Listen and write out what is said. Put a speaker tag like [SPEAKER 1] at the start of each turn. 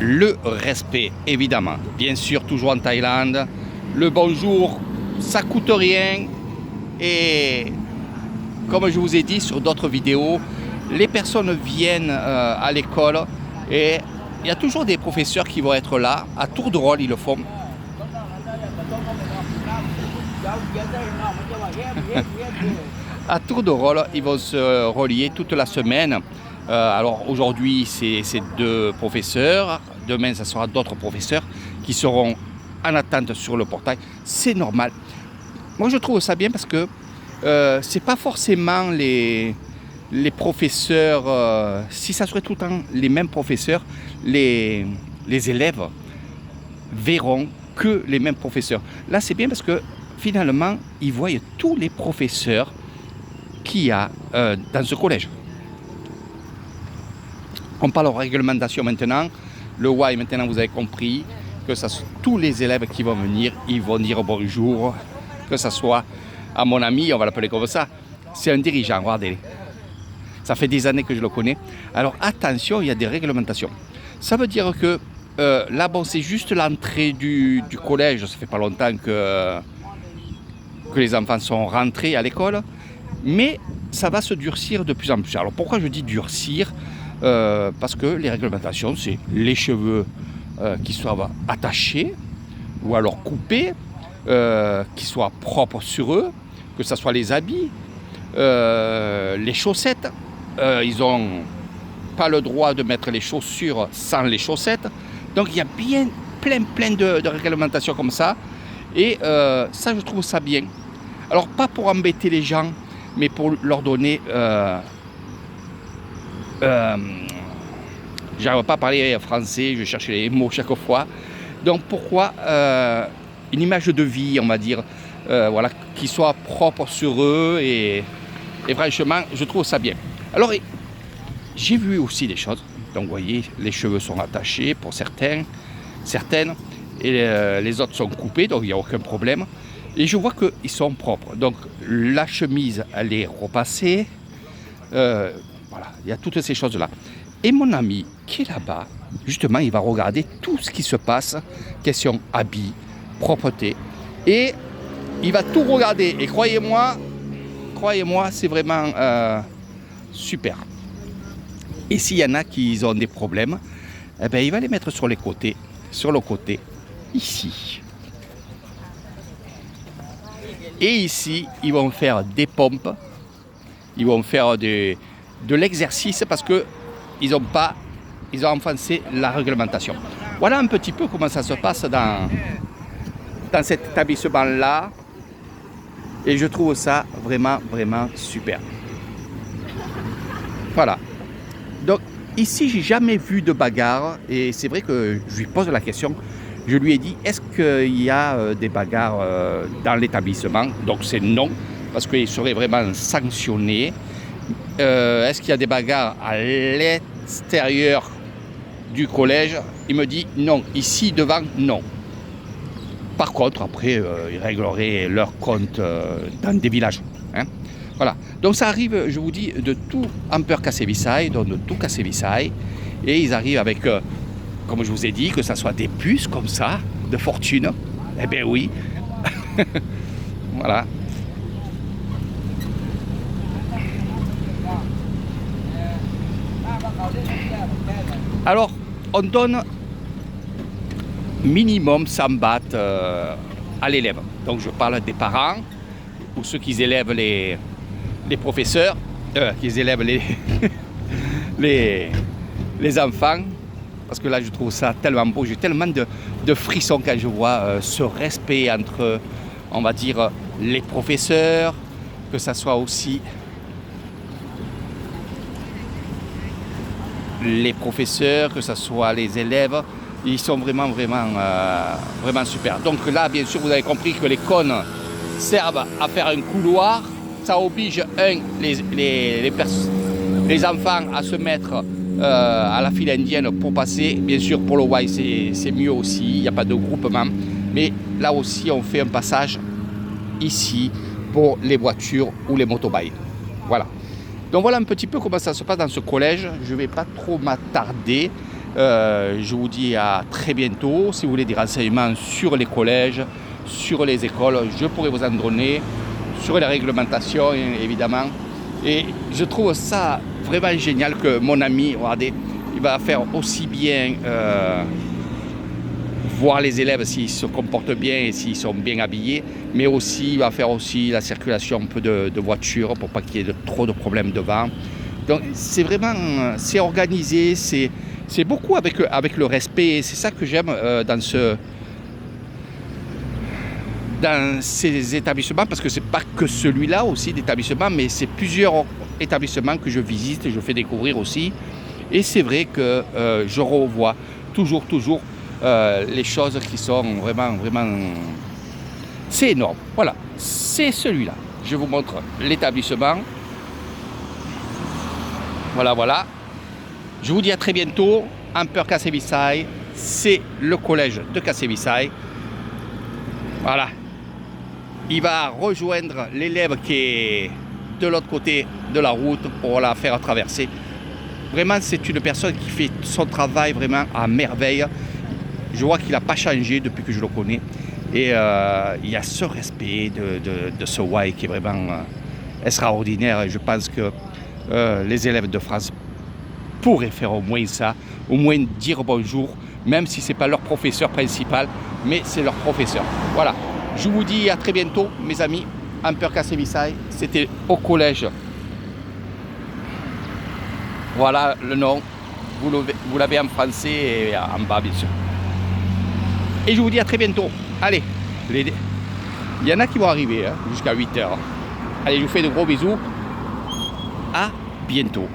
[SPEAKER 1] le respect, évidemment. Bien sûr, toujours en Thaïlande. Le bonjour, ça coûte rien. Et comme je vous ai dit sur d'autres vidéos, les personnes viennent à l'école et il y a toujours des professeurs qui vont être là. À tour de rôle, ils le font. À tour de rôle, ils vont se relier toute la semaine. Alors aujourd'hui, c'est 2 professeurs. Demain, ce sera d'autres professeurs qui seront en attente sur le portail. C'est normal. Moi, je trouve ça bien parce que c'est pas forcément les professeurs. Si ça serait tout le temps les mêmes professeurs, les élèves verront que les mêmes professeurs. Là, c'est bien parce que finalement, ils voient tous les professeurs qu'il y a dans ce collège. On parle de réglementation maintenant. Le why, maintenant, vous avez compris que tous les élèves qui vont venir, ils vont dire bonjour. Que ce soit à mon ami, on va l'appeler comme ça, c'est un dirigeant, regardez. Ça fait des années que je le connais. Alors attention, il y a des réglementations. Ça veut dire que là, bon, c'est juste l'entrée du collège. Ça fait pas longtemps que les enfants sont rentrés à l'école. Mais ça va se durcir de plus en plus. Alors pourquoi je dis durcir ? Parce que les réglementations, c'est les cheveux qui soient attachés ou alors coupés, qui soient propres sur eux, que ce soit les habits, les chaussettes. Ils n'ont pas le droit de mettre les chaussures sans les chaussettes. Donc il y a bien plein de réglementations comme ça. Et ça, je trouve ça bien. Alors pas pour embêter les gens, mais pour leur donner... j'arrive pas à parler français, je cherche les mots chaque fois. Donc pourquoi une image de vie, on va dire, voilà, qui soit propre sur eux et franchement, je trouve ça bien. Alors j'ai vu aussi des choses. Donc vous voyez, les cheveux sont attachés pour certaines, et les autres sont coupés, donc il n'y a aucun problème. Et je vois qu'ils sont propres. Donc la chemise, elle est repassée. Voilà, il y a toutes ces choses-là. Et mon ami qui est là-bas, justement, il va regarder tout ce qui se passe, question habits, propreté. Et il va tout regarder. Et croyez-moi, c'est vraiment super. Et s'il y en a qui ont des problèmes, eh ben, il va les mettre sur le côté, ici. Et ici, ils vont faire des pompes, ils vont faire de l'exercice parce que ils ont enfoncé la réglementation. Voilà un petit peu comment ça se passe dans cet établissement-là. Et je trouve ça vraiment super. Voilà. Donc ici, j'ai jamais vu de bagarre. Et c'est vrai que je lui pose la question. Je lui ai dit, est-ce qu'il y a des bagarres dans l'établissement ? Donc c'est non, parce qu'il serait vraiment sanctionné. Est-ce qu'il y a des bagarres à l'extérieur du collège ? Il me dit non, ici devant, non. Par contre, après, ils régleraient leur compte dans des villages. Hein. Voilà. Donc ça arrive, je vous dis, de tout Empire Kassevisai, donc de tout Kassevisai. Et ils arrivent avec, comme je vous ai dit, que ça soit des puces comme ça, de fortune. Eh bien oui. Voilà. Alors, on donne minimum 100 bahts à l'élève. Donc, je parle des parents ou ceux qui élèvent les professeurs, qui élèvent les enfants. Parce que là, je trouve ça tellement beau. J'ai tellement de frissons quand je vois ce respect entre, on va dire, les professeurs, que ça soit aussi les professeurs, que ce soit les élèves, ils sont vraiment super. Donc là, bien sûr, vous avez compris que les cônes servent à faire un couloir. Ça oblige, les enfants à se mettre à la file indienne pour passer. Bien sûr, pour le Y, c'est mieux aussi, il n'y a pas de groupement. Mais là aussi, on fait un passage ici pour les voitures ou les motorbikes. Voilà. Donc voilà un petit peu comment ça se passe dans ce collège. Je ne vais pas trop m'attarder. Je vous dis à très bientôt. Si vous voulez des renseignements sur les collèges, sur les écoles, je pourrais vous en donner, sur les réglementations évidemment. Et je trouve ça vraiment génial que mon ami, regardez, il va faire aussi bien voir les élèves s'ils se comportent bien et s'ils sont bien habillés, mais aussi il va faire aussi la circulation un peu de voitures pour pas qu'il y ait trop de problèmes devant. Donc c'est vraiment, c'est organisé, c'est beaucoup avec le respect. C'est ça que j'aime dans ces établissements, parce que c'est pas que celui-là aussi d'établissement, mais c'est plusieurs établissements que je visite et je fais découvrir aussi. Et c'est vrai que je revois toujours les choses qui sont vraiment, c'est énorme. Voilà, c'est celui-là. Je vous montre l'établissement. Voilà. Je vous dis à très bientôt. Amper Cassé-Vissailles, c'est le collège de Cassé-Vissailles. Voilà. Il va rejoindre l'élève qui est de l'autre côté de la route pour la faire traverser. Vraiment, c'est une personne qui fait son travail vraiment à merveille. Je vois qu'il n'a pas changé depuis que je le connais. Et il y a ce respect de ce Y qui est vraiment extraordinaire. Et je pense que les élèves de France pourraient faire au moins ça, au moins dire bonjour, même si ce n'est pas leur professeur principal, mais c'est leur professeur. Voilà. Je vous dis à très bientôt, mes amis. Amper Cassé-Vissailles, c'était au collège. Voilà le nom. Vous l'avez en français et en bas, bien sûr. Et je vous dis à très bientôt. Allez, il y en a qui vont arriver jusqu'à 8h. Allez, je vous fais de gros bisous. À bientôt.